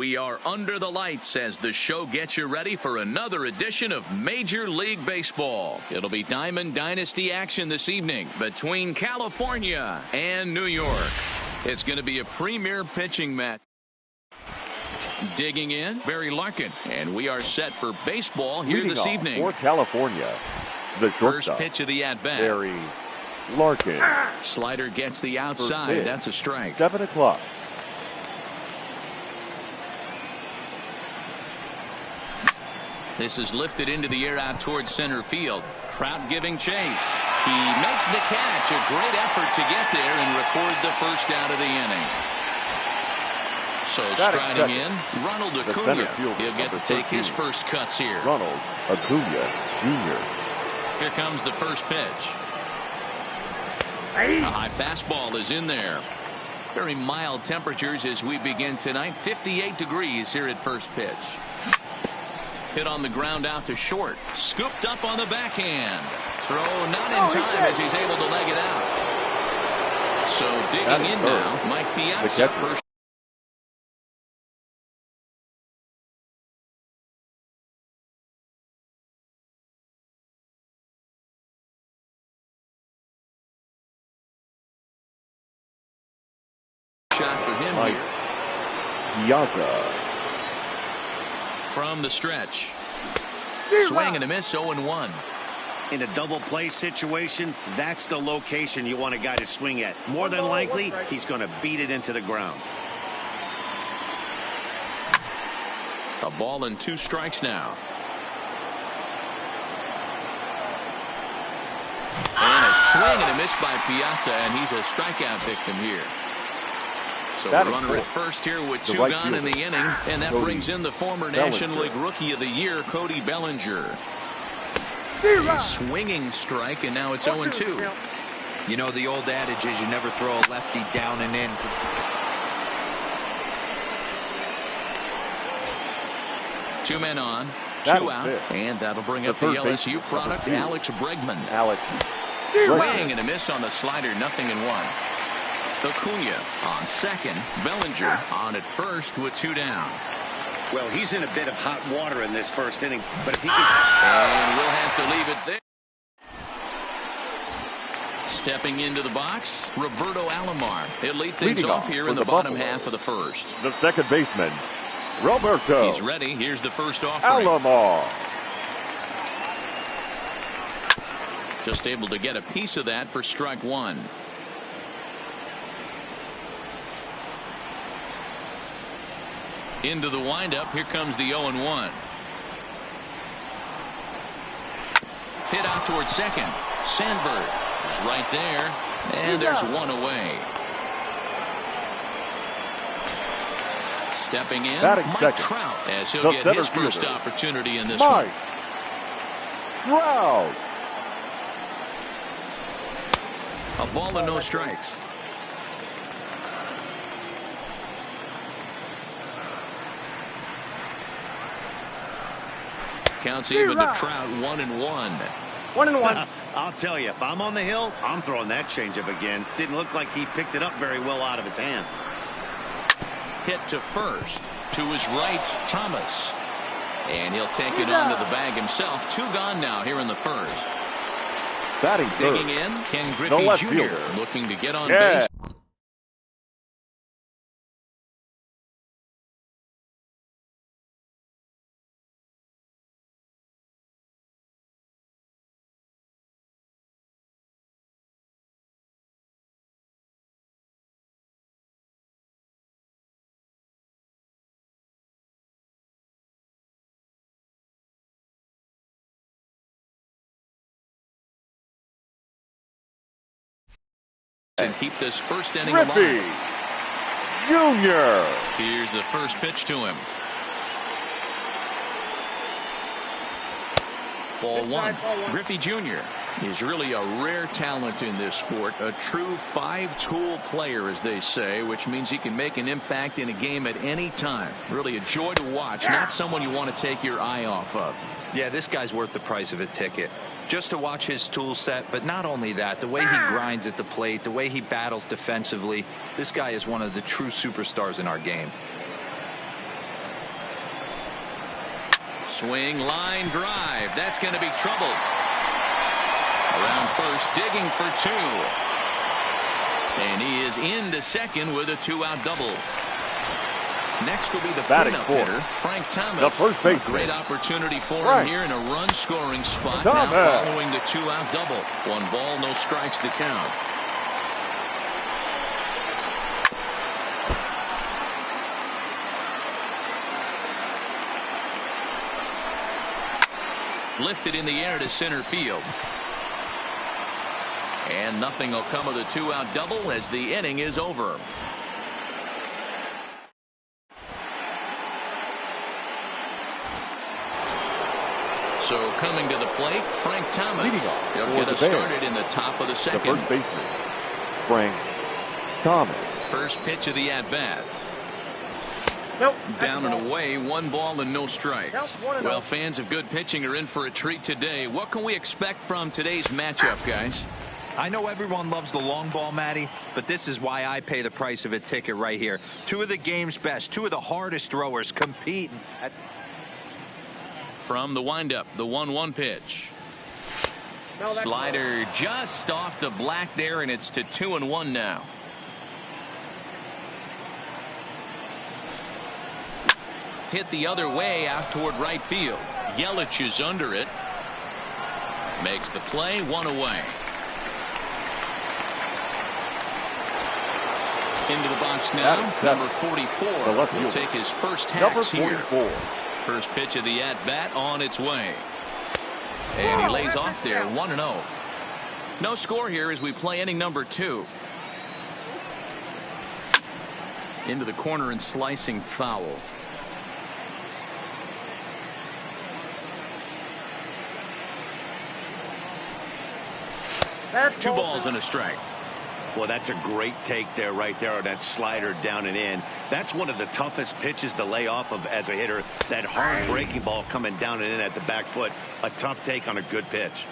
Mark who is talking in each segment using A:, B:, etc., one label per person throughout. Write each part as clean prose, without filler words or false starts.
A: We are under the lights as the show gets you ready for another edition of Major League Baseball. It'll be Diamond Dynasty action this evening between California and New York. It's going to be a premier pitching match. Digging in, Barry Larkin, and we are set for baseball here this evening.
B: For California, the
A: first pitch of the at-bat.
B: Barry Larkin.
A: Slider gets the outside. That's a strike.
B: 7 o'clock.
A: This is lifted into the air out towards center field. Trout giving chase. He makes the catch. A great effort to get there and record the first out of the inning. So striding in, Ronald Acuna. He'll get to take his first cuts here.
B: Ronald Acuna Jr.
A: Here comes the first pitch. A high fastball is in there. Very mild temperatures as we begin tonight. 58 degrees here at first pitch. Hit on the ground out to short. Scooped up on the backhand. Throw not in time as he's able to leg it out. So digging in now, Mike Piazza. First. Shot for him here.
B: Piazza.
A: From the stretch. Swing and a miss, 0-1.
C: In a double play situation, that's the location you want a guy to swing at. More than likely, he's going to beat it into the ground.
A: A ball and 2 strikes now. And a swing and a miss by Piazza, and he's a strikeout victim here. So the runner at first here with 2 gone in the inning, and that brings in the former National League Rookie of the Year, Cody Bellinger. A swinging strike, and now it's 0-2.
D: You know, the old adage is you never throw a lefty down and in.
A: Two men on, 2 out, and that'll bring up the LSU product, Alex Bregman. Swing and a miss on the slider, 0-1. Acuna on second. Bellinger on at first with 2 down.
C: Well, he's in a bit of hot water in this first inning, but if he can...
A: And we'll have to leave it there. Stepping into the box, Roberto Alomar. He'll lead things off here in the bottom half of the first.
B: The second baseman, Roberto.
A: He's ready. Here's the first offering.
B: Alomar.
A: Just able to get a piece of that for strike 1. Into the windup. Here comes the 0-1. Hit out towards second. Sandberg is right there. And there's 1 away. Stepping in, Mike Trout, as he'll get his first opportunity in this one.
B: Trout.
A: A ball and no strikes. Counts even to Trout, 1-1.
C: 1-1. I'll tell you, if I'm on the hill, I'm throwing that changeup again. Didn't look like he picked it up very well out of his hand.
A: Hit to first. To his right, Thomas. And he'll take it onto the bag himself. 2 gone now here in the first. Digging in, Ken Griffey Jr. looking to get on base. And keep this first inning alive.
B: Jr.
A: Here's the first pitch to him. Ball 1. Griffey Jr. is really a rare talent in this sport. A true 5-tool player, as they say, which means he can make an impact in a game at any time. Really a joy to watch. Not someone you want to take your eye off of.
D: Yeah, this guy's worth the price of a ticket. Just to watch his tool set, but not only that, the way he grinds at the plate, the way he battles defensively, this guy is one of the true superstars in our game.
A: swing, line drive. That's going to be trouble. Around first, digging for two. And he is into second with a two-out double. Next will be the cleanup hitter, Frank Thomas.
B: The first baseman.
A: Great opportunity for him here in a run-scoring spot.
B: Thomas.
A: Now following the two-out double. 1 ball, no strikes to count. Lifted in the air to center field. And nothing will come of the two-out double as the inning is over. So coming to the plate, Frank Thomas. He'll get us started in the top of the second.
B: The first baseman, Frank Thomas.
A: First pitch of the at-bat.
E: Nope.
A: Down and away, 1 ball and no strikes. Well, fans of good pitching are in for a treat today. What can we expect from today's matchup, guys?
D: I know everyone loves the long ball, Matty, but this is why I pay the price of a ticket right here. 2 of the game's best, 2 of the hardest throwers compete.
A: From the windup, the 1-1 pitch. Slider just off the black there, and it's to 2-1 now. Hit the other way out toward right field. Yelich is under it. Makes the play, 1 away. Into the box now, number 44 will take his first hacks here. First pitch of the at-bat on its way. And he lays off there, 1-0. No score here as we play inning number 2. Into the corner and slicing foul. 2 balls and a strike.
C: Well, that's a great take there, right there, on that slider down and in. That's one of the toughest pitches to lay off of as a hitter. That hard breaking ball coming down and in at the back foot. A tough take on a good pitch.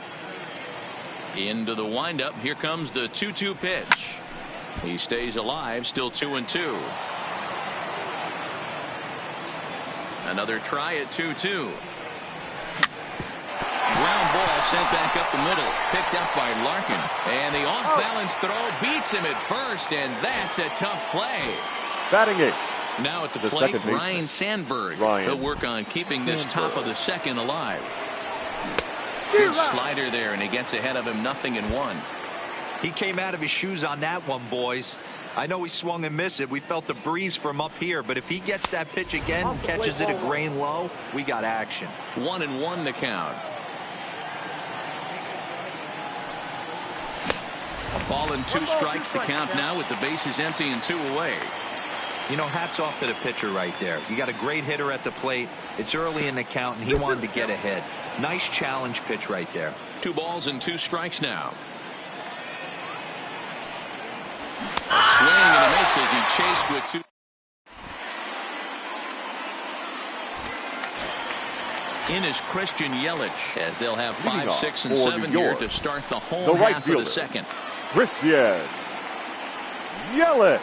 A: Into the windup. Here comes the 2-2 pitch. He stays alive, still 2-2. Another try at 2-2. Ground ball sent back up the middle. Picked up by Larkin. And the off-balance throw beats him at first, and that's a tough play.
B: Batting it.
A: Now at the plate, Ryan Sandberg. He'll work on keeping this top of the second alive. Good slider there, and he gets ahead of him, 0-1.
D: He came out of his shoes on that one, boys. I know he swung and missed it. We felt the breeze from up here, but if he gets that pitch again and catches it a grain low, we got action.
A: 1-1 to count. A ball and 2 strikes to count now with the bases empty and 2 away.
D: You know, hats off to the pitcher right there. You got a great hitter at the plate. It's early in the count, and he wanted to get ahead. Nice challenge pitch right there.
A: 2 balls and 2 strikes now. A swing and a miss as he chased with 2. In is Christian Yelich as they'll have 5, 6, and 7 here to start the home half of the second.
B: Christian Yelich.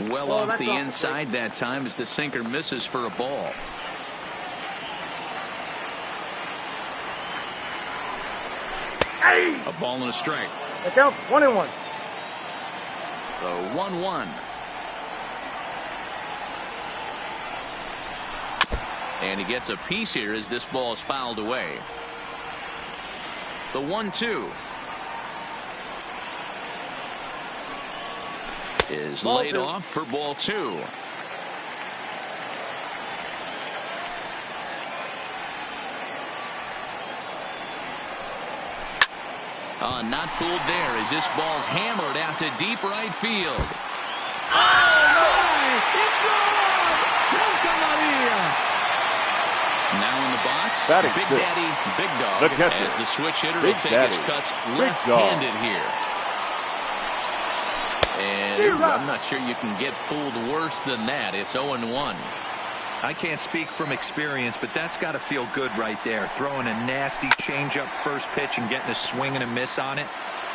A: Well off the inside that time as the sinker misses for a ball. A ball and a strike.
E: It counts 1-1.
A: The 1-1. And he gets a piece here as this ball is fouled away. The 1-2 is laid off for ball 2. Not fooled there as this ball's hammered out to deep right field. Oh, my! It's gone! Santa Maria! Now in the box, Big Daddy, Big Dog, as the switch hitter will take his cuts left-handed here. And I'm not sure you can get fooled worse than that. It's 0-1.
D: I can't speak from experience, but that's got to feel good right there. Throwing a nasty changeup first pitch and getting a swing and a miss on it.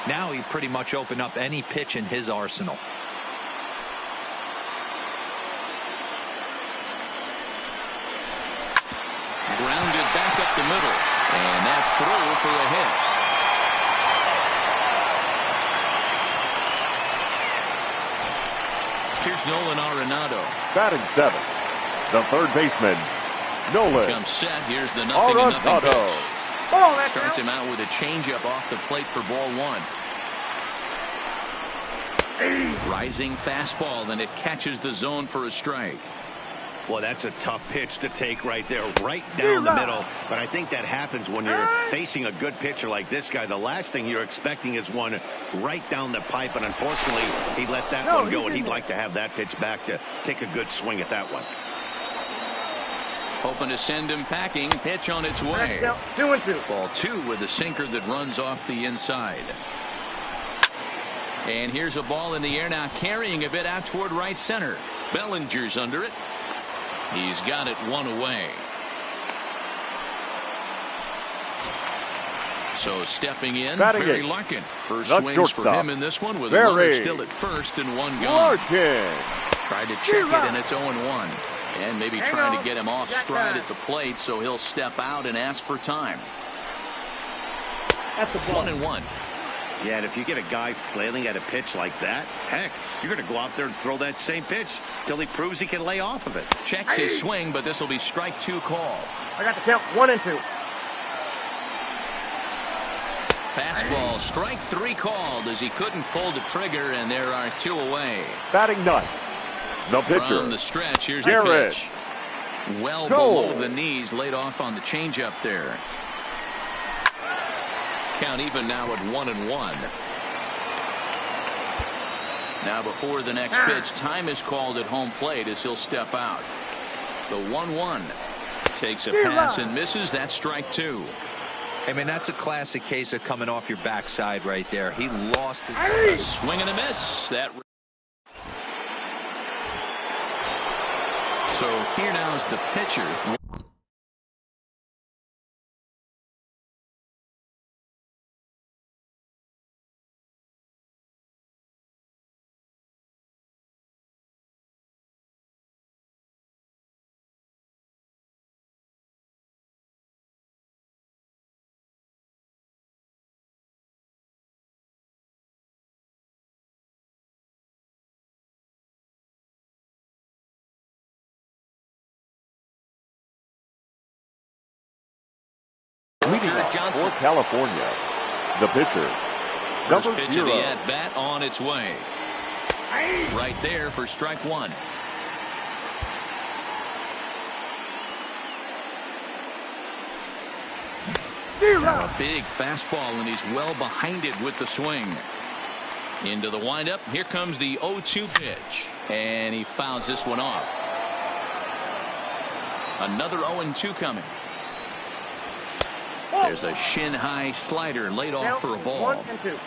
D: Now he pretty much opened up any pitch in his arsenal.
A: the middle. And that's through for a hit. Here's Nolan Arenado.
B: Batting 7th, the third baseman, Nolan
A: Comes set. Here's the 0-0
B: Arenado.
A: pitch.
E: Ball, that's
A: Starts
E: out.
A: him out with a changeup off the plate for ball 1. Rising fastball, and it catches the zone for a strike.
C: Well, that's a tough pitch to take right there, right down the middle. But I think that happens when you're facing a good pitcher like this guy. The last thing you're expecting is one right down the pipe, and unfortunately, he let that one go, and he'd like to have that pitch back to take a good swing at that one.
A: Hoping to send him packing. Pitch on its way.
E: 2-2.
A: Ball 2 with a sinker that runs off the inside. And here's a ball in the air now, carrying a bit out toward right center. Bellinger's under it. He's got it 1 away. So stepping in,
B: Batting
A: Barry
B: 8th.
A: Larkin. First
B: The
A: swings for
B: shortstop.
A: him in this one with a
B: Barry
A: runner still at first and 1 gone.
B: Larkin.
A: Tried to check it, and it's 0-1. And maybe
E: Hang
A: trying
E: on.
A: to get him off
E: Jack
A: stride
E: time.
A: at the plate, so he'll step out and ask for time.
E: That's the ball.
A: 1-1.
C: Yeah, and if you get a guy flailing at a pitch like that, heck, you're going to go out there and throw that same pitch till he proves he can lay off of it.
A: Checks his swing, but this will be strike 2 call.
E: I got the count. 1-2.
A: Fastball, strike 3 called as he couldn't pull the trigger, and there are 2 away.
B: Batting 9th, the
A: From
B: pitcher,
A: the stretch, here's the
B: Garrett.
A: pitch. Well
B: Go.
A: below the knees, laid off on the changeup there. Count even now at 1-1. Now before the next pitch, time is called at home plate as he'll step out. The 1-1 takes a pass and misses. That's strike 2.
D: I mean, that's a classic case of coming off your backside right there. He lost his
A: A swing and a miss. That. So here now is the pitcher.
B: leading off
A: Johnson.
B: for California, the pitcher,
A: First
B: number
A: pitch of
B: 0.
A: the at-bat on its way. Right there for strike 1. Now a big fastball, and he's well behind it with the swing. Into the windup. Here comes the 0-2 pitch. And he fouls this one off. Another 0-2 coming. There's a shin-high slider laid off for a ball.
E: 1-2.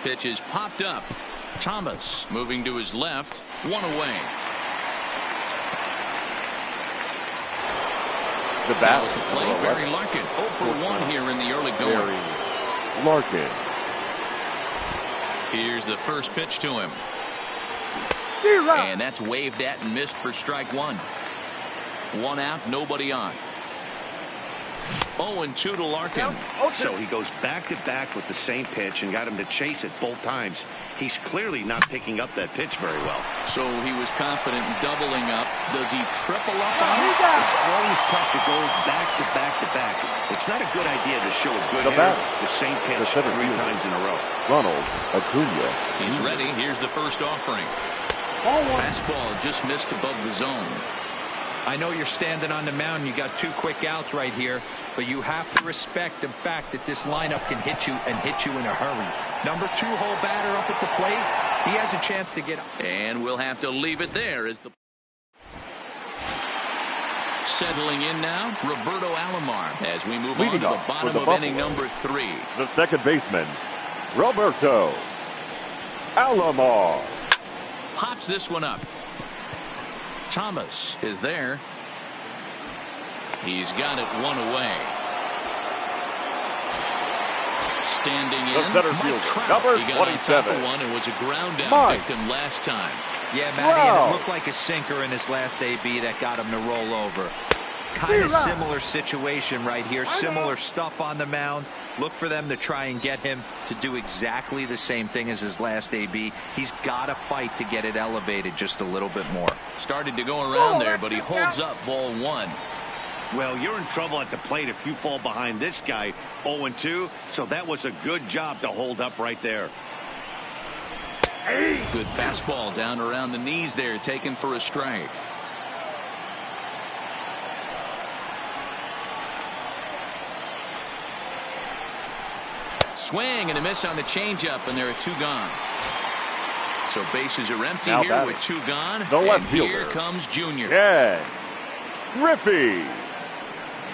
A: Pitch is popped up. Thomas moving to his left. 1 away.
B: The
A: That
B: bat
A: was the play. Barry Larkin 0 for 1 here in the early going.
B: Barry Larkin.
A: Here's the first pitch to him. And that's waved at and missed for strike 1. 1 out, nobody on. 0-2 to Larkin.
C: So he goes back-to-back with the same pitch and got him to chase it both times. He's clearly not picking up that pitch very well.
A: So he was confident in doubling up. Does he triple up on it?
C: It's always tough to go back-to-back-to-back. It's not a good idea to show a good
B: The
C: hitter
B: batter,
C: the same pitch
B: the center
C: 3
B: fielder.
C: times in a row.
B: Ronald Acuna.
A: He's ready. Here's the first offering. Fastball just missed above the zone.
D: I know you're standing on the mound. You got 2 quick outs right here, but you have to respect the fact that this lineup can hit you and hit you in a hurry. Number 2 hole batter up at the plate. He has a chance to get.
A: And we'll have to leave it there as the settling in now, Roberto Alomar, as we move on to
B: Leading
A: the
B: off for
A: bottom
B: the
A: of
B: Buffalo.
A: inning number 3.
B: The second baseman, Roberto Alomar.
A: Pops this one up. Thomas is there. He's got it 1 away. Standing
B: The
A: in,
B: center
A: Mike
B: fielder,
A: Trout.
B: number
A: He got on top
B: 27.
A: of one and was a ground down
B: Mike
A: victim last time.
D: Yeah, Matty, and it looked like a sinker in his last AB that got him to roll over. Kind of similar situation right here. Similar stuff on the mound. Look for them to try and get him to do exactly the same thing as his last AB. He's got to fight to get it elevated just a little bit more.
A: Started to go around there, but he holds up ball one.
C: Well, you're in trouble at the plate if you fall behind this guy 0-2, so that was a good job to hold up right there.
A: Good fastball down around the knees there, taken for a strike. Swing and a miss on the changeup, and there are two gone. So bases are empty
B: Now
A: here
B: batting.
A: with two gone.
B: The left
A: and
B: fielder.
A: here comes Junior.
B: Ken Griffey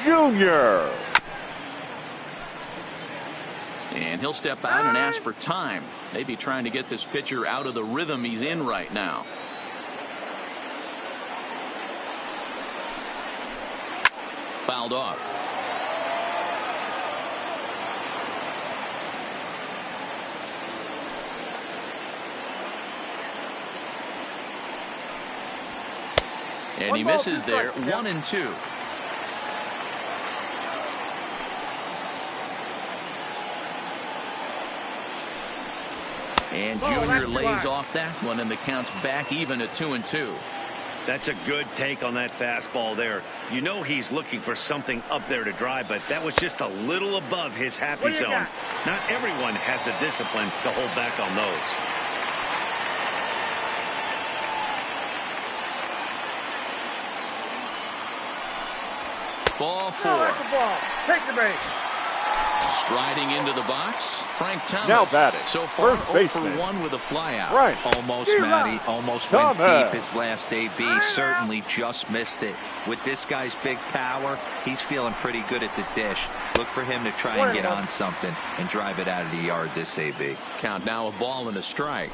B: Jr.
A: And he'll step out and ask for time. Maybe trying to get this pitcher out of the rhythm he's in right now. Fouled off. And he misses there. 1-2. And Junior lays off that one, and the count's back even at 2-2.
C: That's a good take on that fastball there. You know he's looking for something up there to drive, but that was just a little above his happy zone. Not everyone has the discipline to hold back on those.
A: Ball four.
E: Take the base.
A: Striding into the box, Frank Thomas.
B: Now batting.
A: So far,
B: First
A: 0 for
B: baseman.
A: 1 with a flyout.
B: Right.
D: Almost, Matty. Almost went
B: Thomas.
D: deep his last AB. Certainly just missed it. With this guy's big power, he's feeling pretty good at the dish. Look for him to try and get on something and drive it out of the yard this AB.
A: Count now a ball and a strike.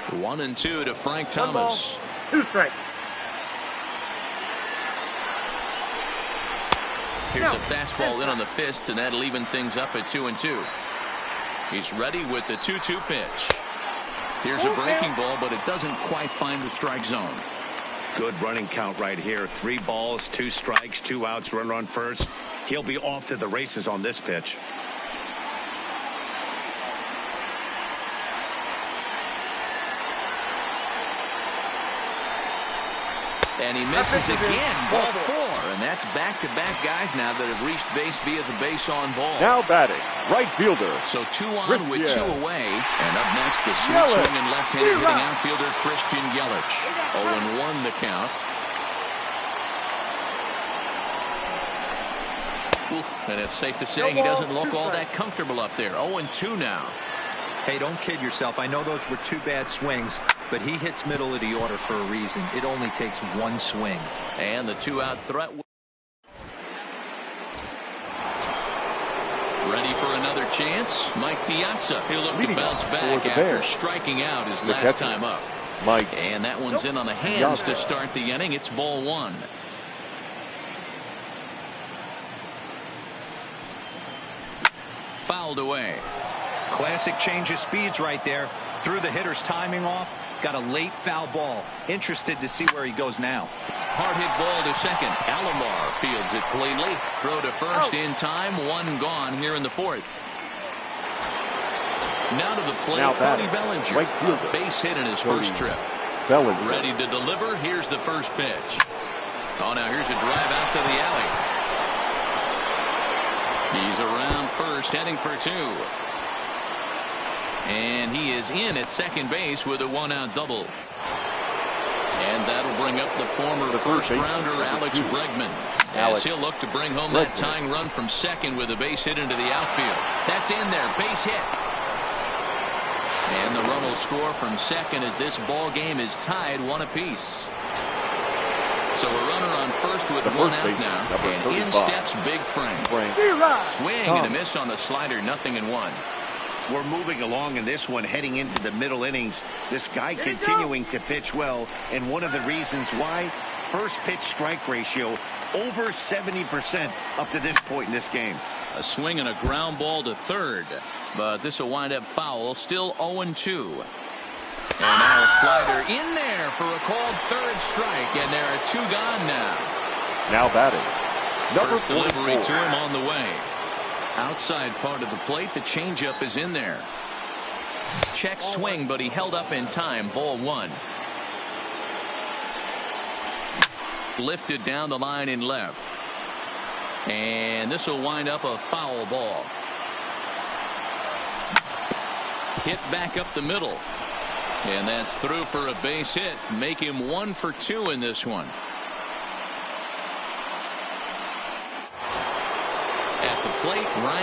A: 1-2 to Frank Thomas.
E: 2 strikes.
A: Here's a fastball in on the fist, and that'll even things up at 2-2. He's ready with the 2-2 pitch. Here's a breaking ball, but it doesn't quite find the strike zone.
C: Good running count right here. 3 balls, 2 strikes, 2 outs, runner on first. He'll be off to the races on this pitch.
A: And he misses again. Ball 4. And that's back-to-back guys now that have reached base via the base on ball.
B: Now batting, right fielder.
A: So 2 on
B: Christian.
A: with 2 away. And up next, the sweet swinging left-handed hitting outfielder Christian Yelich. 0-1 the count. Oof, and it's safe to say he doesn't look all that comfortable up there. 0-2 now.
D: Hey, don't kid yourself. I know those were 2 bad swings, but he hits middle of the order for a reason. It only takes 1 swing.
A: And the 2-out threat. Ready for another chance. Mike Piazza. He'll look to bounce back after striking out his last time up.
B: Mike.
A: And that one's in on the hands to start the inning. It's ball 1. Fouled away.
D: Classic change of speeds right there. Threw the hitter's timing off. Got a late foul ball. Interested to see where he goes now.
A: Hard hit ball to second. Alomar fields it cleanly. Throw to first in time. 1 gone here in the 4th. Now to the plate, Cody Bellinger.
B: Right fielder.
A: A base hit in his first trip.
B: Bellinger.
A: Ready to deliver. Here's the first pitch. Oh, now here's a drive out to the alley. He's around first, heading for 2. And he is in at second base with a 1-out double. And that'll bring up the former first-rounder Alex Bregman. As he'll look to bring home that tying run from second with a base hit into the outfield. That's in there. Base hit. And the run will score from second as this ball game is tied 1 apiece. So a runner on first with 1 out now. And in steps Big Frank. Swing and a miss on the slider. 0-1.
C: We're moving along in this one, heading into the middle innings. This guy continuing to pitch well, and one of the reasons why, first pitch strike ratio over 70% up to this point in this game.
A: A swing and a ground ball to third, but this will wind up foul. Still 0-2. And now a slider in there for a called third strike, and there are 2 gone now.
B: Now batting, number
A: First delivery
B: 44.
A: to him on the way. Outside part of the plate, the changeup is in there. Check swing, but he held up in time. Ball 1. Lifted down the line in left. And this will wind up a foul ball. Hit back up the middle. And that's through for a base hit. Make him 1 for 2 in this one. At the plate, Ryan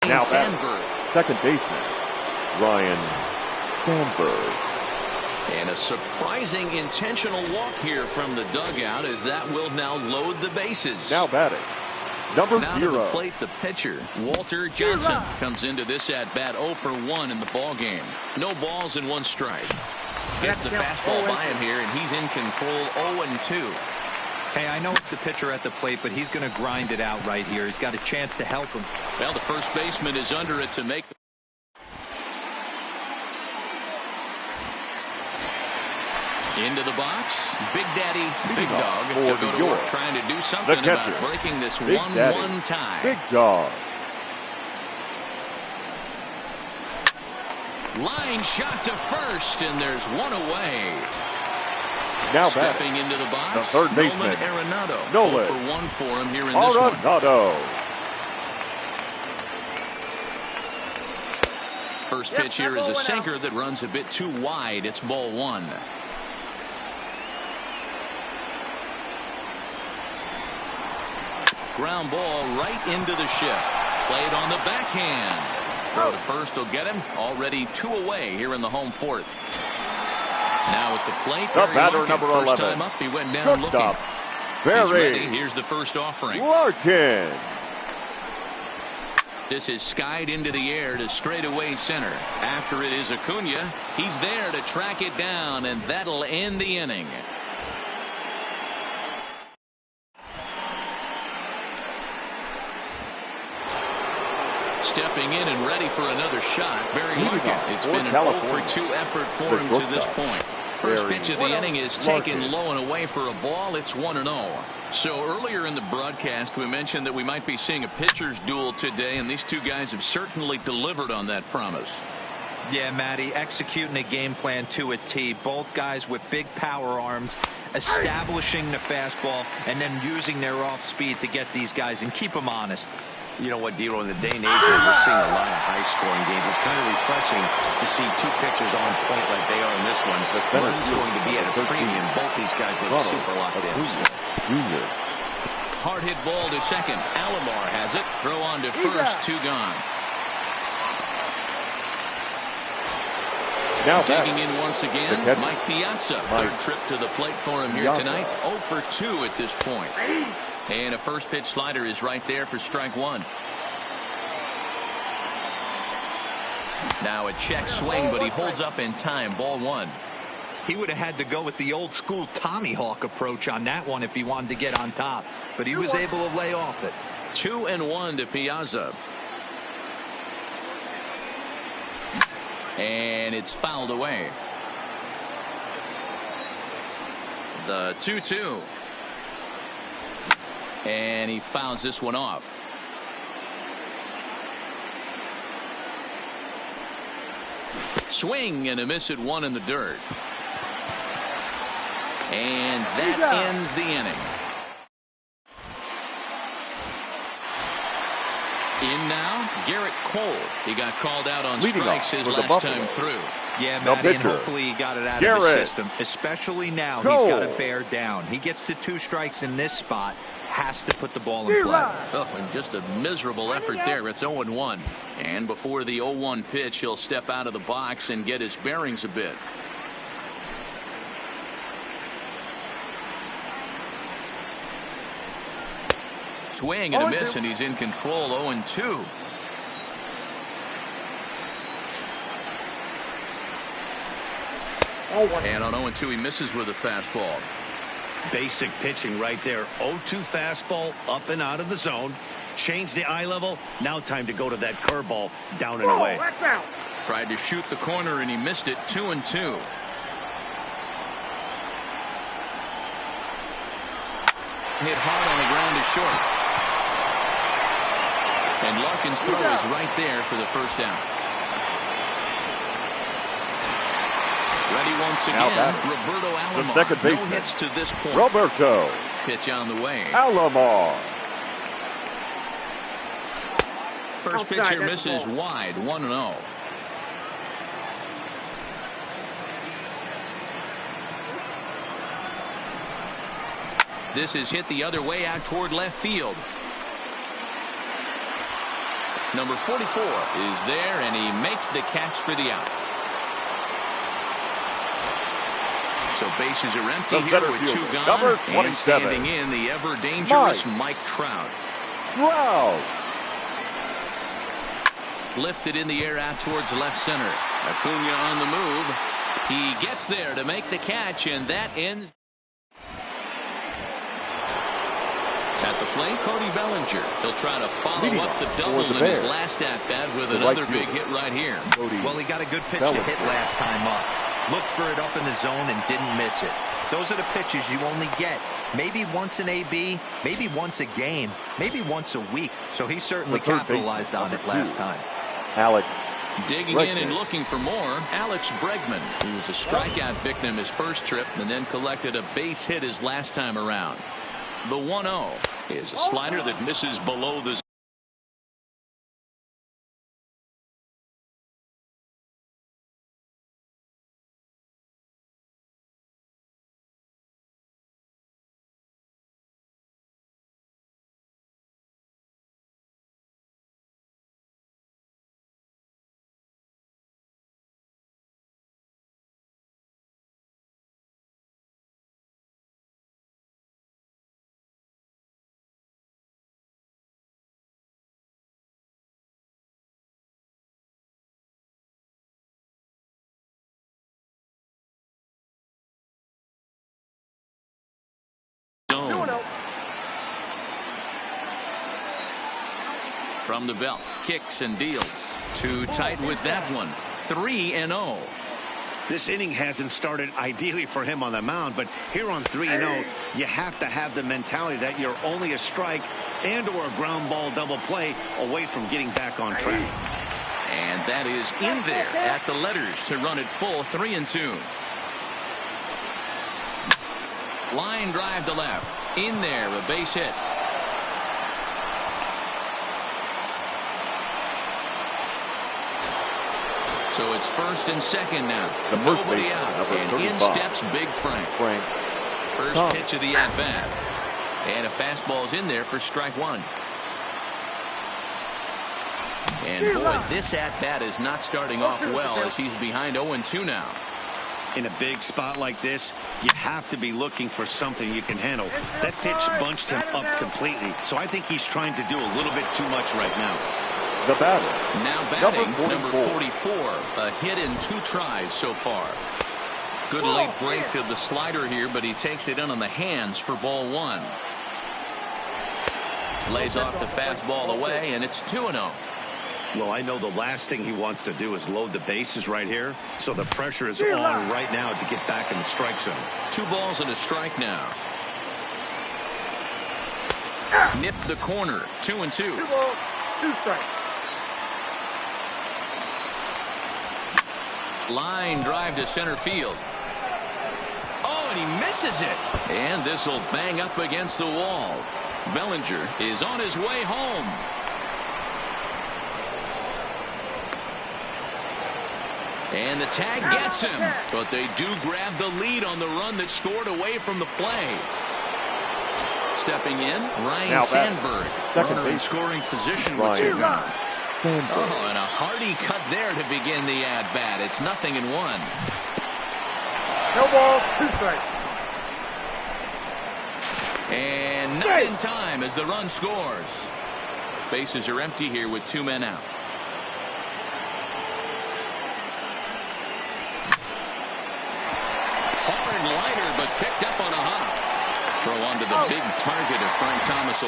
B: Now
A: Sandberg.
B: batting, second baseman, Ryan Sandberg.
A: And a surprising intentional walk here from the dugout, as that will now load the bases.
B: Now batting, number
A: Now to
B: 0.
A: the plate, the pitcher, Walter Johnson, comes into this at-bat 0 for 1 in the ball game. No balls and 1 strike. Gets the fastball by him here, and he's in control 0-2.
D: Hey, I know it's the pitcher at the plate, but he's going to grind it out right here. He's got a chance to help him.
A: Well, the first baseman is under it to make. Into the box, Big Daddy, Big Dog. He'll go to work trying to do something about breaking this 1-1 tie.
B: Big Dog.
A: Line shot to first, and there's 1 away.
B: Now
A: Stepping
B: batting,
A: into the box,
B: the third baseman,
A: Nolan Arenado.
B: Nolan
A: 0 for 1 for him here in this one.
B: Arenado.
A: First pitch here is a sinker that runs a bit too wide. It's ball 1. Ground ball right into the shift. Played on the backhand. Throw to first will get him. Already 2 away here in the home 4th. Now at the plate,
B: The batter,
A: Larkin.
B: number
A: First
B: 11.
A: time up, he went down looking.
B: Shortstop,
A: He's ready.
B: Barry
A: Here's the first offering.
B: Larkin.
A: This is skied into the air to straightaway center. After it is Acuna. He's there to track it down, and that'll end the inning. Stepping in and ready for another shot, Barry Larkin. It's been an 0 for 2 effort for him to this point. First pitch of the inning is taken low and away for a ball. It's 1-0. So earlier in the broadcast, we mentioned that we might be seeing a pitcher's duel today, and these 2 guys have certainly delivered on that promise.
D: Yeah, Matty, executing a game plan to a T. Both guys with big power arms, establishing the fastball, and then using their off speed to get these guys and keep them honest.
C: You know what, Dero, in the day and age where we're seeing a lot of high-scoring games, it's kind of refreshing to see 2 pitchers on point like they are in this one. One's going to be at a premium. Both these guys look super locked in.
B: Junior.
A: Hard hit ball to second. Alomar has it. Throw on to first. 2 gone.
B: Now
A: Digging
B: batting,
A: in once again, Mike Piazza. Third trip to the plate for him here tonight. 0 for 2 at this point. And a first pitch slider is right there for strike 1. Now a check swing, but he holds up in time. Ball 1.
D: He would have had to go with the old school Tommy Hawk approach on that one if he wanted to get on top, but he was able to lay off it.
A: 2-1 to Piazza. And it's fouled away. The 2-2. And he fouls this one off. Swing and a miss at 1 in the dirt. And that ends the inning. In now, Garrett Cole. He got called out on
B: Leading
A: strikes
B: off
A: his
B: for the
A: last
B: Buffalo.
A: time through.
D: Yeah,
B: No
D: Matty, and
B: pitcher.
D: hopefully he got it out of
B: Garrett
D: his system. Especially now,
B: Cole.
D: he's got to bear down. He gets the 2 strikes in this spot, has to put the ball in play.
A: Oh, and just a miserable effort there. It's 0-1. And before the 0-1 pitch, he'll step out of the box and get his bearings a bit. Swing and a miss, and he's in control. 0-2. And on 0-2, he misses with a fastball.
C: Basic pitching right there. 0-2 fastball up and out of the zone. Change the eye level. Now time to go to that curveball down and away.
E: That's out.
A: Tried to shoot the corner and he missed it. 2-2. Hit hard on the ground is short. And Larkin's throw is right there for the first down. Ready once again. Roberto Alomar.
B: The second baseman.
A: No hits to this point.
B: Roberto
A: Pitch on the way.
B: Alomar.
A: First pitch here misses wide. 1-0. This is hit the other way out toward left field. Number 44 is there, and he makes the catch for the out. So bases are empty here with two gone.
B: Number 27.
A: And standing in, the ever dangerous Mike Trout. Lifted in the air out towards left center. Acuna on the move. He gets there to make the catch, and that ends. At the plate, Cody Bellinger. He'll try to follow up the double in his last at-bat with another big hit right here.
D: Well, he got a good pitch to hit last time up. Looked for it up in the zone and didn't miss it. Those are the pitches you only get maybe once in AB, maybe once a game, maybe once a week. So he certainly capitalized on it last time.
B: Alex.
A: Digging in and looking for more, Alex Bregman, who was a strikeout victim his first trip and then collected a base hit his last time around. The 1-0 is a slider that misses below the. From the belt, kicks and deals. Too tight with that one. 3-0.
C: This inning hasn't started ideally for him on the mound, but here on 3-0, you have to have the mentality that you're only a strike and or a ground ball double play away from getting back on track.
A: And that is in there at the letters to run it full. 3-2. Line drive to left. In there, a base hit. So it's first and second now. Nobody out. And in steps Big Frank. First pitch of the at-bat. And a fastball's in there for strike one. And boy, this at-bat is not starting off well as he's behind 0-2 now.
C: In a big spot like this, you have to be looking for something you can handle. That pitch bunched him up completely. So I think he's trying to do a little bit too much right now.
B: The batter.
A: Now batting, number 44. A hit in 2 tries so far. Good late break to the slider here, but he takes it in on the hands for ball 1. Lays off the fastball away, and it's 2-0.
C: Well, I know the last thing he wants to do is load the bases right here, so the pressure is on right now to get back in the strike zone.
A: 2 balls and a strike now. Nipped the corner. 2-2.
E: 2 balls, 2 strikes.
A: Line drive to center field. Oh, and he misses it. And this will bang up against the wall. Bellinger is on his way home. And the tag gets him. But they do grab the lead on the run that scored away from the play. Stepping in, Ryan Sandberg. Runner in scoring position with 2 gone. Oh, and a hearty cut there to begin the at-bat. It's 0-1.
E: No balls, 2 strikes.
A: And not in time as the run scores. Bases are empty here with 2 men out. Hard liner, but picked up on a hop. Throw onto the big target of Frank Thomas.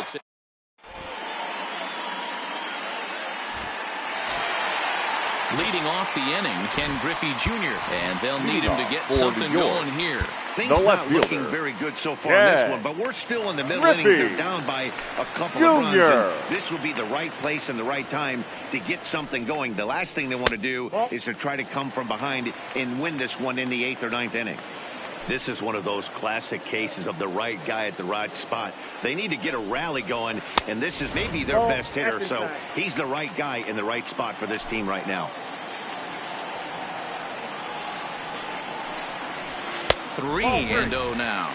A: Leading off the inning, Ken Griffey Jr. And they'll need him to get something going here.
C: Things
B: The left
C: not
B: fielder.
C: looking very good so far in this one, but we're still in the middle innings. They're down by a couple of runs. And this would be the right place and the right time to get something going. The last thing they want to do is to try to come from behind and win this one in the 8th or 9th inning. This is one of those classic cases of the right guy at the right spot. They need to get a rally going, and this is maybe their best hitter, so he's the right guy in the right spot for this team right now.
A: 3-0 now.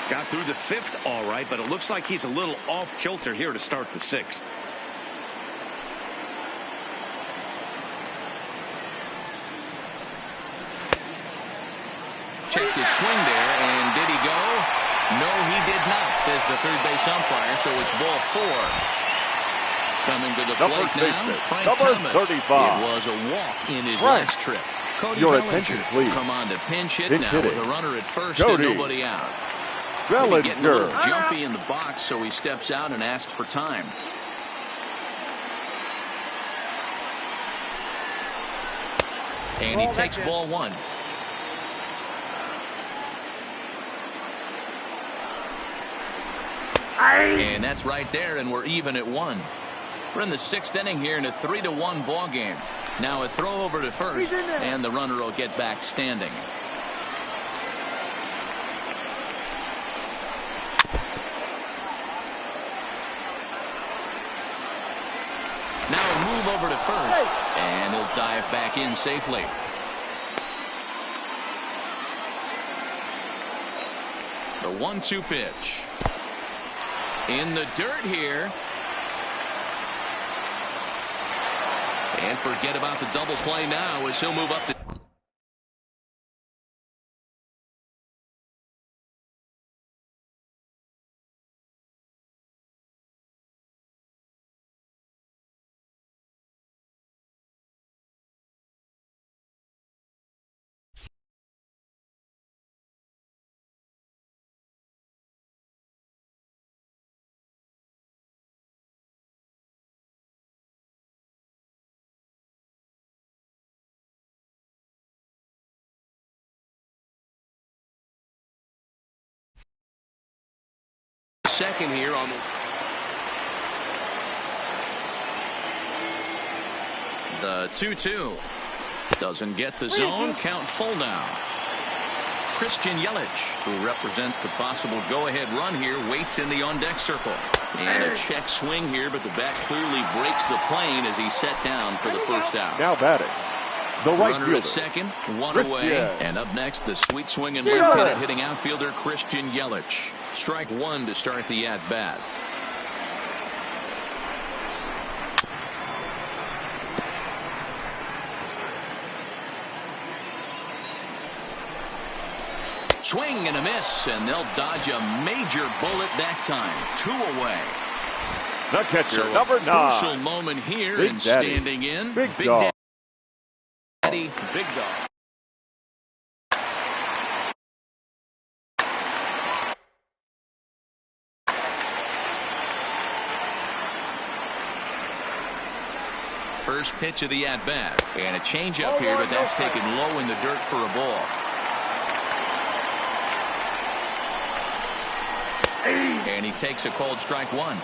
C: Got through the 5th all right, but it looks like he's a little off kilter here to start the 6th.
A: Checked his swing there, and did he go? No, he did not, says the third base umpire, so it's ball 4. Coming to the plate now, Frank Thomas.
B: 35.
A: It was a walk in his last trip. Cody
B: Your
A: Bellinger
B: attention, please.
A: come on to pinch hit
B: Pinch
A: now
B: hitting.
A: with a runner at first
B: Cody
A: and nobody out. Maybe getting a
B: Bellinger.
A: little jumpy in the box, so he steps out and asks for time. And he takes ball 1. And that's right there, and we're even at 1. We're in the 6th inning here in a 3-1 ball game. Now a throw over to first, and the runner will get back standing. Now a move over to first, and he'll dive back in safely. The 1-2 pitch. In the dirt here. And forget about the double play now as he'll move up the second here on the 2-2. Doesn't get the zone. Count full now. Christian Yelich, who represents the possible go-ahead run here, waits in the on-deck circle. And a check swing here, but the bat clearly breaks the plane as he's set down for the first out.
B: Now batting. The right
A: Runner
B: fielder.
A: at second, 1
B: Christian.
A: away. And up next, the sweet swinging left-handed hitting outfielder Christian Yelich. Strike 1 to start the at-bat. Swing and a miss, and they'll dodge a major bullet that time. 2 away.
B: The catcher,
A: So
B: number
A: a
B: 9.
A: crucial moment here,
B: Big
A: and
B: Daddy.
A: standing in.
B: Big Dog.
A: Daddy, Big Dog. First pitch of the at-bat. And a changeup here, but that's taken low in the dirt for a ball. And he takes a called strike 1.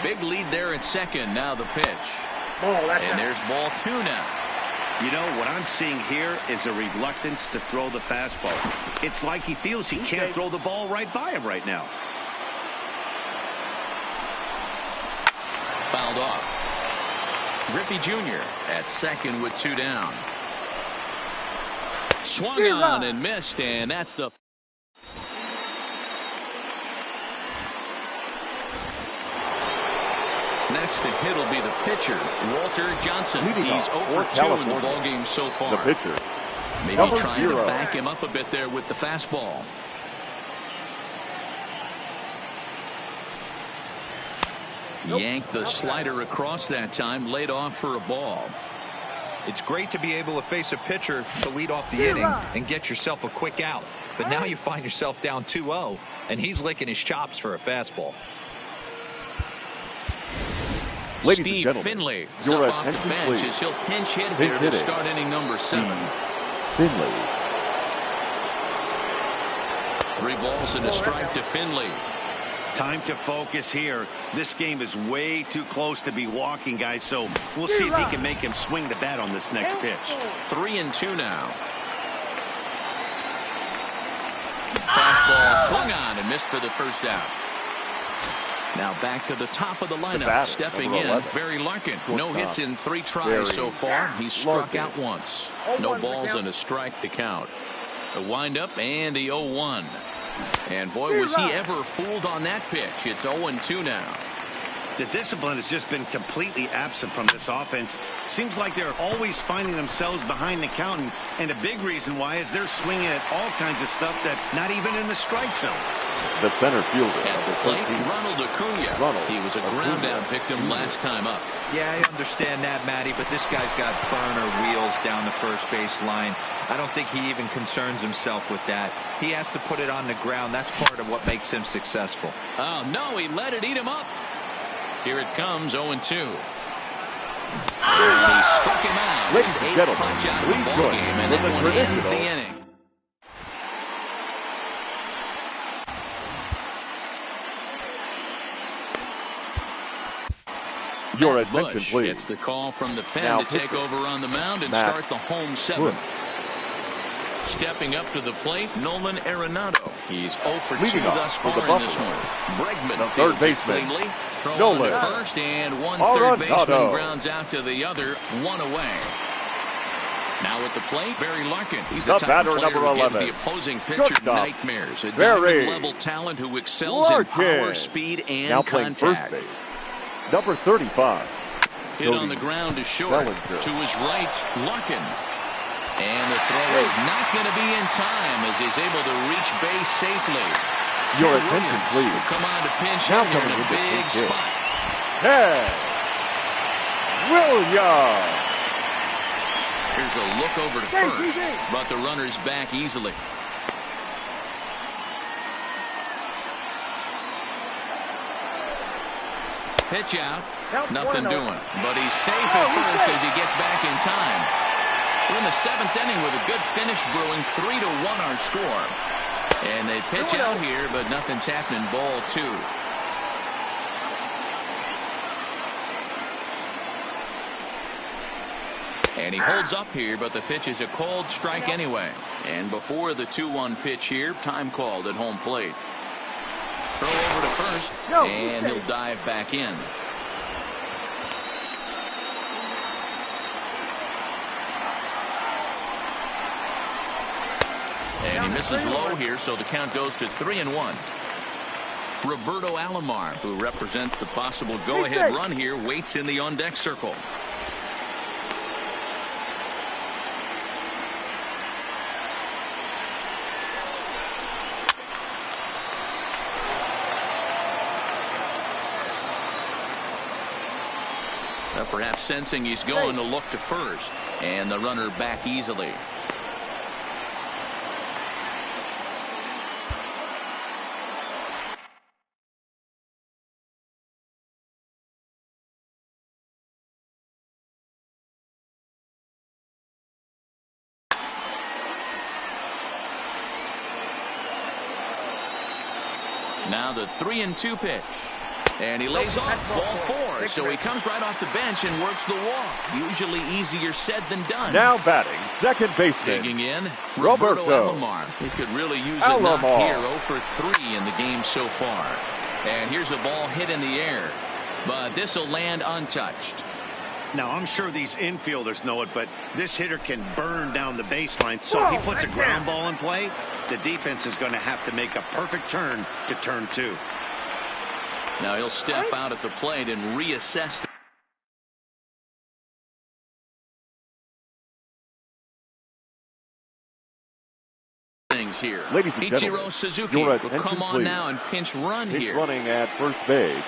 A: Big lead there at second. Now the pitch. And there's ball 2 now.
C: You know, what I'm seeing here is a reluctance to throw the fastball. It's like he feels he can't throw the ball right by him right now.
A: Fouled off. Griffey Jr. at second with 2 down. Swung on and missed, and that's the next to hit will be the pitcher, Walter Johnson.
B: Leading
A: He's
B: off
A: 0
B: for
A: for 2 in the
B: California.
A: ballgame so far.
B: The pitcher.
A: Maybe
B: number
A: trying
B: 0.
A: to back him up a bit there with the fastball. Yanked the slider across that time, laid off for a ball.
D: It's great to be able to face a pitcher to lead off the inning and get yourself a quick out. But now you find yourself down 2-0, and he's licking his chops for a fastball.
B: Ladies
A: Steve
B: and gentlemen,
A: Finley is
B: your
A: up off the
B: attention,
A: bench
B: please.
A: as he'll pinch hit
B: Pinch
A: here to
B: hitting.
A: start inning number 7.
B: Finley.
A: 3 balls and a strike to Finley.
C: Time to focus here. This game is way too close to be walking, guys, so we'll see if he can make him swing the bat on this next pitch.
A: 3-2 now. Fastball swung on and missed for the first out. Now back to the top of the lineup.
B: batter,
A: Stepping
B: number
A: in,
B: 11.
A: Barry Larkin. No
B: Shortstop.
A: hits in 3 tries
B: Barry
A: so far. He's struck
B: Larkin.
A: out once. No balls and a strike to count. The windup and the 0-1. And boy, was he ever fooled on that pitch. It's 0-2 now.
C: The discipline has just been completely absent from this offense. Seems like they're always finding themselves behind the count, and a big reason why is they're swinging at all kinds of stuff that's not even in the strike zone.
B: The center fielder.
A: At the
B: number
A: plate,
B: 13.
A: Ronald Acuna.
B: Ronald
A: He was a
B: Acuna.
A: ground-out victim last time up.
D: Yeah, I understand that, Matty, but this guy's got burner wheels down the first base line. I don't think he even concerns himself with that. He has to put it on the ground. That's part of what makes him successful.
A: Oh, no, he let it eat him up. Here it comes, 0-2. And he struck him out.
B: Ladies
A: His
B: and
A: 8th
B: gentlemen,
A: punch out of the
B: please
A: ball
B: join
A: game,
B: me
A: and
B: with
A: that
B: the
A: one ends the
B: traditional
A: inning.
B: Your
A: Matt
B: attention,
A: Bush
B: please.
A: gets the call from the pen
B: Now
A: to take
B: pitching.
A: over on the mound and
B: Matt
A: start the home 7.
B: Bush.
A: Stepping up to the plate, Nolan Arenado. He's 0 for 2
B: Leading off
A: thus
B: for
A: far
B: the
A: in this
B: Buffalo.
A: one. Bregman
B: The third
A: fields it
B: baseman,
A: cleanly. Throw
B: Nolan
A: on to first and one third
B: Arenado.
A: baseman grounds out to the other, 1 away. Now at the plate, Barry Larkin. He's the
B: The
A: type
B: batter,
A: of player
B: number
A: who gives
B: 11.
A: the opposing pitcher
B: Shortstop,
A: nightmares. A
B: Barry
A: diamond-level talent who excels
B: Larkin.
A: in power, speed, and
B: Now playing
A: contact.
B: first base. Number 35.
A: Hit on the ground to short.
B: Bellinger.
A: To his right, Larkin. And the throw is not going to be in time as he's able to reach base safely.
B: Your
A: Ted
B: attention,
A: Williams
B: please.
A: will come on to pinch
B: Now
A: hit here in
B: coming
A: a
B: with the
A: big
B: pinch hit.
A: spot.
B: Ted Williams.
A: Here's a look over to first. Brought the runners back easily. Pitch out. Nothing doing. But he's safe at first as he gets back in time. We're in the 7th inning with a good finish brewing. 3-1 our score. And they pitch out here, but nothing's happening. Ball 2. And he holds up here, but the pitch is a cold strike anyway. And before the 2-1 pitch here, time called at home plate. Throw over to first, and he'll dive back in. And he misses low here, so the count goes to 3-1. Roberto Alomar, who represents the possible go-ahead run here, waits in the on-deck circle. Perhaps sensing he's going to look to first, and the runner back easily. Now the 3-2 pitch. And he lays off ball 4, so he comes right off the bench and works the walk. Usually easier said than done.
B: Now batting, second baseman.
A: Digging in,
B: Roberto
A: Alomar. He could really use a knock
B: Alomar.
A: here. 0 for 3 in the game so far. And here's a ball hit in the air. But this will land untouched.
C: Now, I'm sure these infielders know it, but this hitter can burn down the baseline. So if he puts a ground ball in play, the defense is going to have to make a perfect turn to turn 2.
A: Now he'll step out at the plate and reassess things here.
B: Ladies and
A: Ichiro
B: gentlemen,
A: Suzuki
B: your
A: will
B: attention,
A: come on
B: please.
A: now and pinch run
B: He's
A: here.
B: running at first base.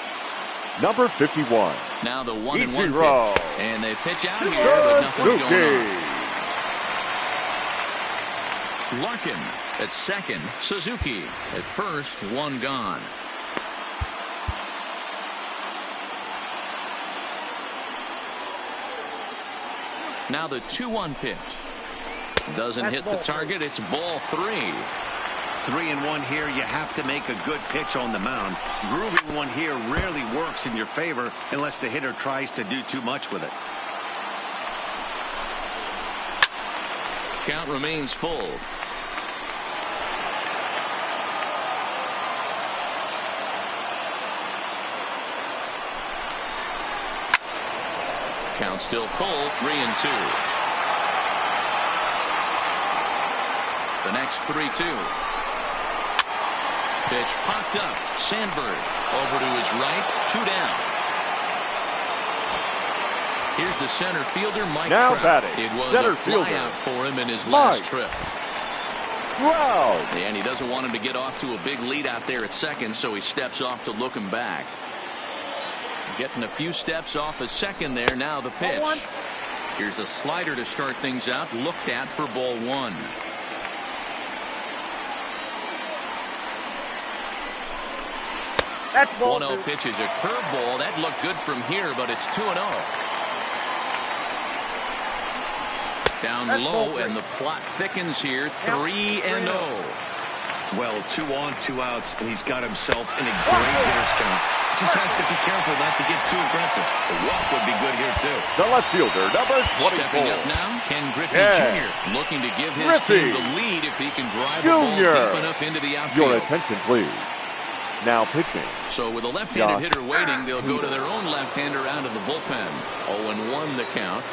B: Number 51.
A: Now the 1-1
B: Ichiro
A: pitch. And they pitch out here, but nothing's going on. Larkin at second. Suzuki at first. 1 gone. Now the 2-1 pitch. Doesn't hit the target. It's ball 3.
C: 3-1 here. You have to make a good pitch on the mound. Grooving one here rarely works in your favor unless the hitter tries to do too much with it.
A: Count remains full. Count still full. 3-2. The next 3-2. Pitch popped up. Sandberg over to his right. 2 down. Here's the center fielder, Mike
B: Now
A: Trout.
B: batting,
A: It was
B: center
A: a
B: fielder,
A: flyout for him in his last
B: Mike
A: trip.
B: Trout.
A: And he doesn't want him to get off to a big lead out there at second, so he steps off to look him back. Getting a few steps off a second there. Now the pitch. Here's a slider to start things out. Looked at for ball 1.
E: That's ball
A: 1-0
E: 2.
A: pitch is a curveball. That looked good from here, but it's 2-0. Down
E: That's
A: low,
E: ball 3.
A: and the plot thickens here. 3-0.
C: Well, 2 on, 2 outs, and he's got himself in a great hitter's count. Just has to be careful not to get too aggressive. A walk would be good here, too.
B: The left fielder, number 24.
A: Stepping up now, Ken Griffey
B: Yeah.
A: Jr. looking to give his
B: Griffey
A: team the lead if he can drive the ball
B: Jr.
A: deep enough into the outfield.
B: Your attention, please. Now pitching.
A: So with a left-handed
B: Josh
A: hitter waiting, they'll go to their own left-hander out of the bullpen. 0-1 the count.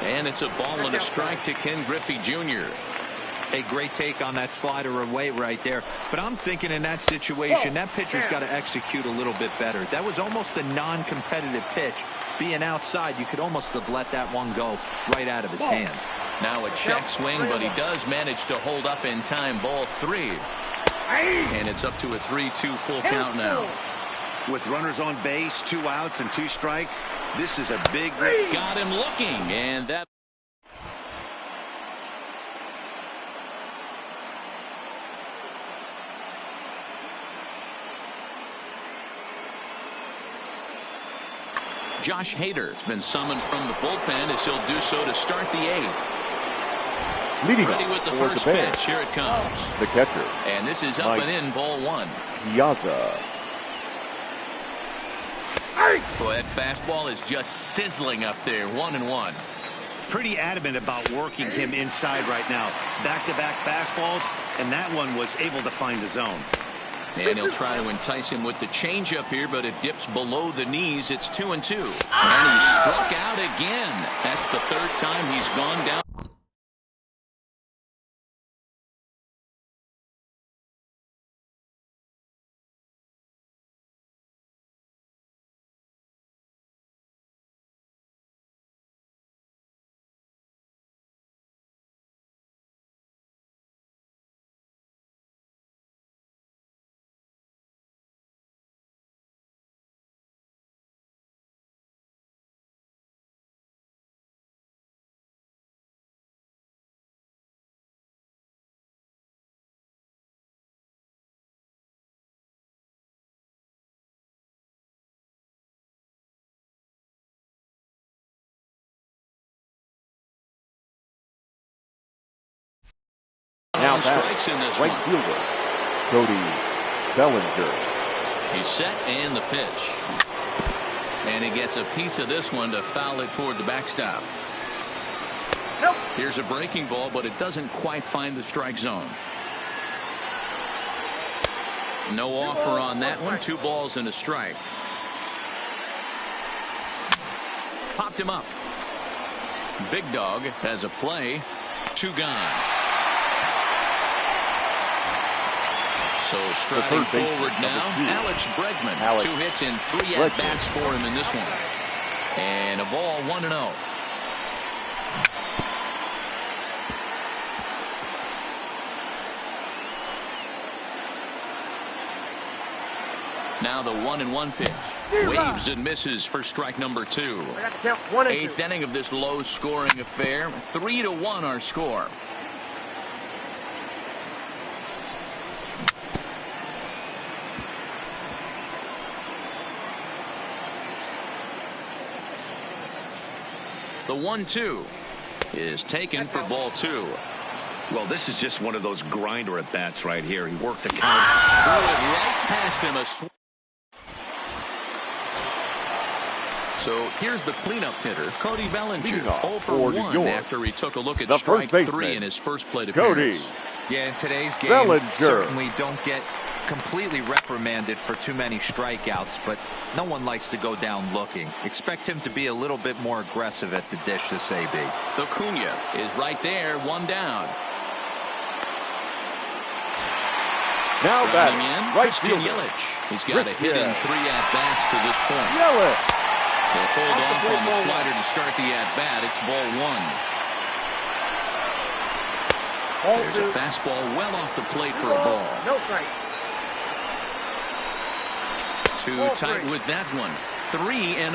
A: And it's a ball and a strike to Ken Griffey Jr.
D: A great take on that slider away right there. But I'm thinking in that situation, that pitcher's got to execute a little bit better. That was almost a non-competitive pitch. Being outside, you could almost have let that one go right out of his hand.
A: Now a check swing, but he does manage to hold up in time. Ball 3. And it's up to a 3-2 full count now.
C: With runners on base, 2 outs and 2 strikes, this is a big...
A: Got him looking, and that... Josh Hader has been summoned from the bullpen as he'll do so to start the 8th.
B: Leading
A: Ready
B: off
A: with the
B: toward
A: first
B: the bench.
A: pitch. Here it comes.
B: The catcher,
A: And this is up
B: Mike
A: and in, ball 1.
B: Piazza.
A: Boy, that fastball is just sizzling up there. 1-1.
C: Pretty adamant about working him inside right now. Back-to-back fastballs, and that one was able to find the zone.
A: And he'll try to entice him with the changeup here, but it dips below the knees. It's 2-2. And he struck out again. That's the 3rd time he's gone down.
B: Now
A: Strikes in this
B: right
A: one.
B: fielder, Cody Bellinger.
A: He's set and the pitch. And he gets a piece of this one to foul it toward the backstop.
E: Nope.
A: Here's a breaking ball, but it doesn't quite find the strike zone. No offer on that one. 2 balls and a strike. Popped him up. Big Dog has a play. 2 gone. So striding forward now, Alex Bregman. 2 hits and 3 at-bats for him in this one. And a ball, 1-0. Now the 1-1 pitch. Waves and misses for strike number 2.
E: I got to count 1 and 2.
A: 8th inning of this low-scoring affair. 3-1 our score. The 1-2 is taken for ball 2.
C: Well, this is just one of those grinder at bats right here. He worked the count.
A: Threw it right past him. So here's the cleanup hitter, Cody Bellinger, 0 for 1 after he took a look at strike 3 in his first plate appearance.
D: Yeah, in today's game,
B: Bellinger
D: certainly don't get completely reprimanded for too many strikeouts, but no one likes to go down looking. Expect him to be a little bit more aggressive at the dish this AB.
A: Acuna is right there, 1 down.
B: Now
A: Batting
B: batting,
A: in,
B: right
A: Christian
B: fielder.
A: Yelich. He's got a hit in 3 at-bats to this point.
B: Yelich.
A: He'll hold off on the slider to start the at-bat. It's ball 1. There's a fastball well off the plate for a ball.
E: No strike.
A: Too tight with that one. 3-0.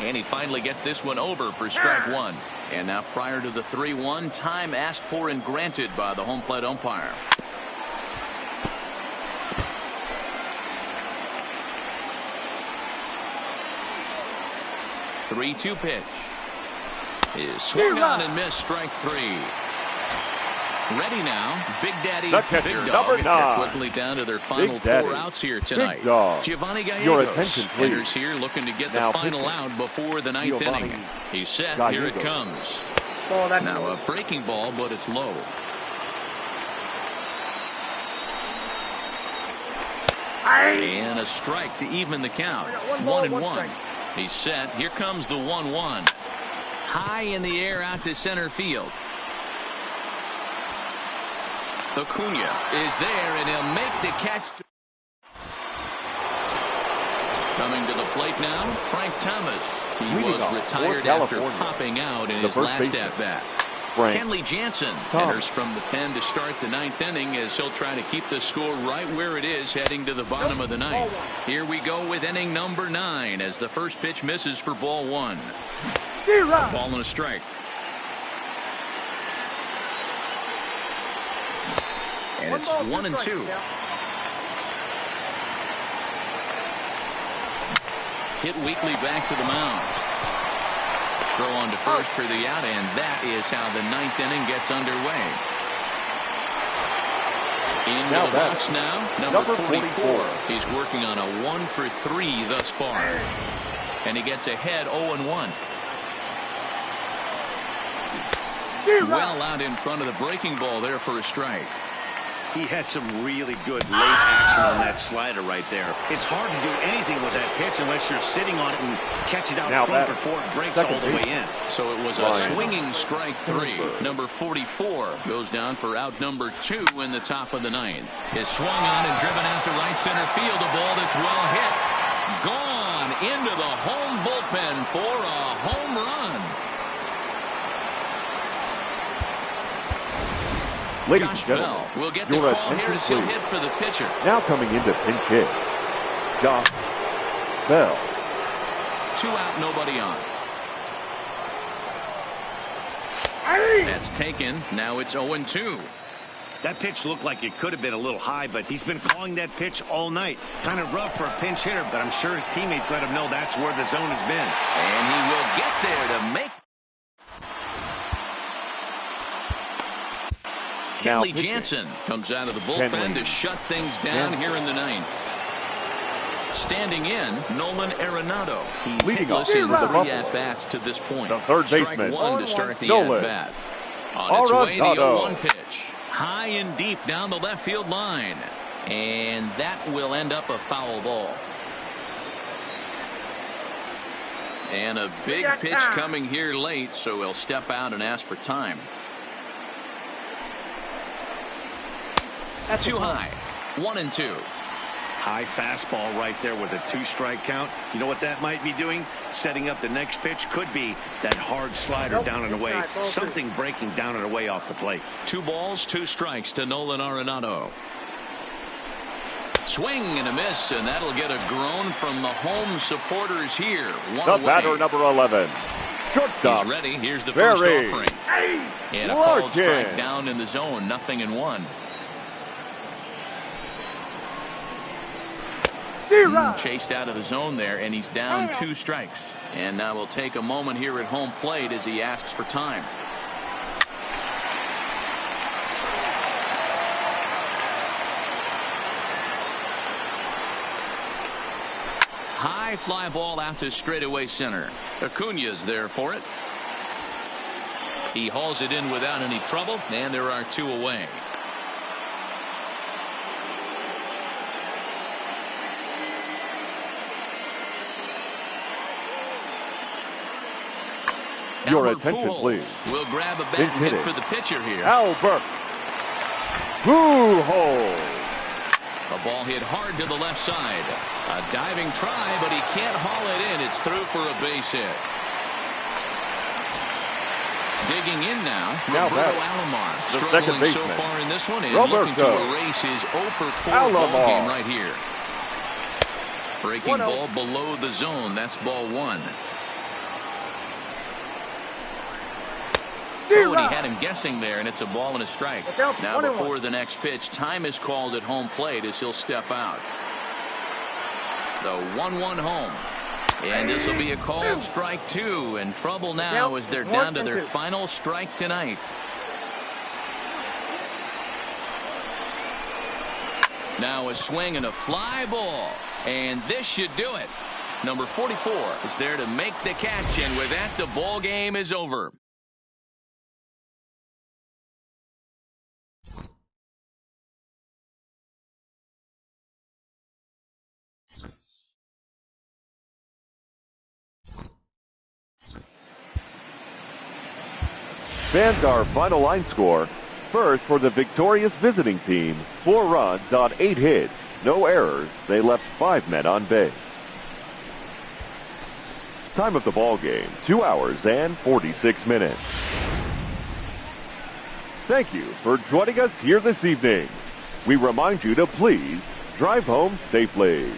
A: And he finally gets this one over for strike 1. And now prior to the 3-1, time asked for and granted by the home plate umpire. The 3-2 pitch is swung on and missed, strike 3. Ready now, Big Daddy,
B: The catcher,
A: Big
B: number
A: Dog.
B: 9.
A: Quickly down to their final
B: Big Daddy,
A: 4 outs here tonight.
B: Big Dog.
A: Giovanni
B: Your
A: Gallegos
B: attention, please.
A: enters here looking to get
B: Now
A: the final
B: pitching.
A: out before the 9th
B: Giovanni
A: inning. He's set. Here it
B: Gallegos.
A: comes.
E: Oh, that's
A: Now a breaking ball, but it's low. And a strike to even the count. 1-1. He's set. Here comes the 1-1. High in the air out to center field. Acuna is there, and he'll make the catch. Coming to the plate now, Frank Thomas. He was retired after popping out in his last at-bat. Kenley Jansen enters from the pen to start the 9th inning as he'll try to keep the score right where it is heading to the bottom of the 9th. Here we go with inning number 9 as the first pitch misses for ball 1. Ball and a strike. And it's 1-2. Hit weakly back to the mound. Throw on to first for the out, and that is how the 9th inning gets underway. Into the box now, number 44. He's working on a 1 for 3 thus far. And he gets ahead 0-1. Well out in front of the breaking ball there for a strike.
C: He had some really good late action on that slider right there. It's hard to do anything with that pitch unless you're sitting on it and catch it out front before it breaks all the way in.
A: So it was a swinging strike 3. Number 44 goes down for out number 2 in the top of the 9th. Is swung on and driven out to right center field. A ball that's well hit. Gone into the home bullpen for a home run.
B: Ladies
A: Josh
B: and gentlemen,
A: Bell will get the call here as he'll hit for the pitcher.
B: Now coming into pinch hit, Josh Bell.
A: 2 out, nobody on. That's taken. Now it's 0-2.
C: That pitch looked like it could have been a little high, but he's been calling that pitch all night. Kind of rough for a pinch hitter, but I'm sure his teammates let him know that's where the zone has been.
A: And he will get there to make. Kenley Jansen comes out of the bullpen to shut things down here in the 9th. Standing in, Nolan Arenado. He's hitless in 3 at-bats to this point.
B: The third baseman.
A: Strike 1 to start the at-bat. On its way, the 0-1 pitch. High and deep down the left field line. And that will end up a foul ball. And a big pitch coming here late, so he'll step out and ask for time. Too high. 1-2.
C: High fastball right there with a 2-strike count. You know what that might be doing? Setting up the next pitch. Could be that hard slider down and away. Something breaking down and away off the plate.
A: 2 balls, 2 strikes to Nolan Arenado. Swing and a miss, and that'll get a groan from the home supporters here.
B: The batter, number 11. Shortstop.
A: He's ready. Here's the first offering. And a called strike down in the zone. 0-1. Chased out of the zone there, and he's down 2 strikes. And now we'll take a moment here at home plate as he asks for time. High fly ball out to straightaway center. Acuna's there for it. He hauls it in without any trouble, and there are 2 away.
B: Your
A: Albert
B: attention,
A: Pujols
B: please.
A: will grab a bat and hit for the pitcher here.
B: Albert Pujols.
A: A ball hit hard to the left side. A diving try, but he can't haul it in. It's through for a base hit. Digging in now, Roberto Alomar. Struggling so far in this one and looking to erase his 0 for 4 ball game right here. Breaking ball below the zone. That's ball 1. Oh, and he had him guessing there, and it's a ball and a strike. Now before the next pitch, time is called at home plate as he'll step out. The 1-1 home. And this will be a called strike 2. And trouble now as they're down to their final strike tonight. Now a swing and a fly ball. And this should do it. Number 44 is there to make the catch. And with that, the ball game is over.
B: Fans, our final line score. First, for the victorious visiting team, 4 runs on 8 hits, no errors. They left 5 men on base. Time of the ball game, 2 hours and 46 minutes. Thank you for joining us here this evening. We remind you to please drive home safely.